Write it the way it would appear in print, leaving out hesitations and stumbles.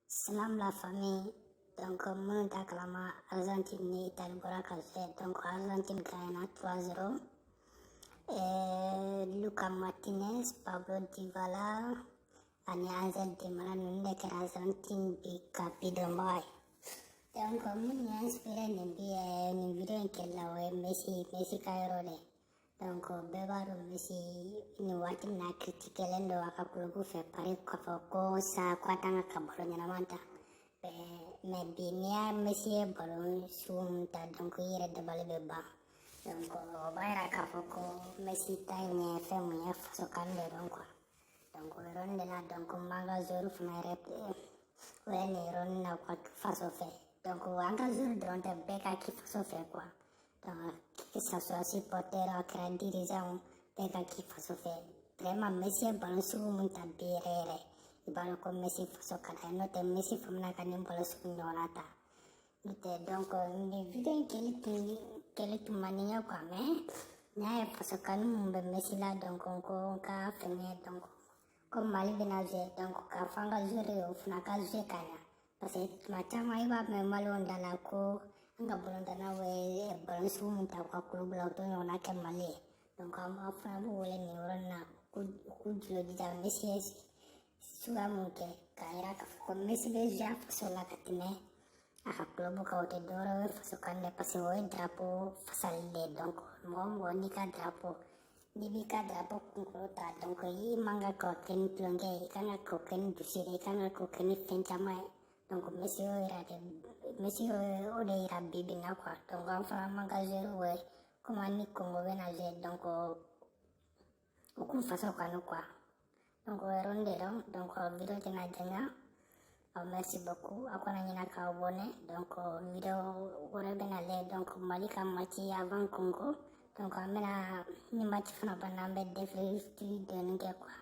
Salam la famille. Donc, mon taklama Argentine ni Italie bora kalse. Donc, Argentine gagne 3-0. Luka Martinez, Pablo Dybala, ani Angel Di Maria nunde ke Argentine bi kapi dombai. Donc, mun ya inspiré ni video ke lawe Messi kairo de. Donc, bebaro Messi ni wati na critique lendo akakulugu fe pari ko sa kwatanga kabalo nyanamanta. Mais bi ni ya Messi ye ballon sumunta donc yere de balle be ba. Donc, o bayra ka foko Messi tay ni fe mu ya faso kande donc quoi. Donc, ron de la donc manga zoru fna rep ni ron na kwa faso fe. Donc, anga zoru dronte beka ki faso fe quoi. Donc, que ça soit supporter ou dirigeant, beka ki faso fe. Vraiment Messi ballon sumunta birere. Ibalo ko Messi faso kada note Messi famna kanim ballon sumunta. Donc, ni video kele tu maniya quoi mais na faso kanum be Messi la donc ko ka fene donc comme Mali benazé donc ka fanga jure o fna ka jure kaya parce que macam iba me malonda la ko nga bolonda na we balon sumunta kwa club la to na ke Mali donc am afna bo wala ni orana ku julo di da Messi suga munke kaira ka ko Messi be ja faso la katine aka club ka ote doro we faso kande parce que drapeau fasal de donc mom woni ka drapeau Nibika drapo kunkurota donc yi manga ko ken plonge kanga ko ken dusire kanga ko ken fentama donc monsieur o de ira bibi na quoi donc enfin manga zero we comment ni kongo bena je donc o ku faso kanu quoi donc ronde donc video tena jenga merci beaucoup akona nyina ka abonné donc video wore bena le donc malika mati avant Congo donc amena ni match fana banambe defli de nge quoi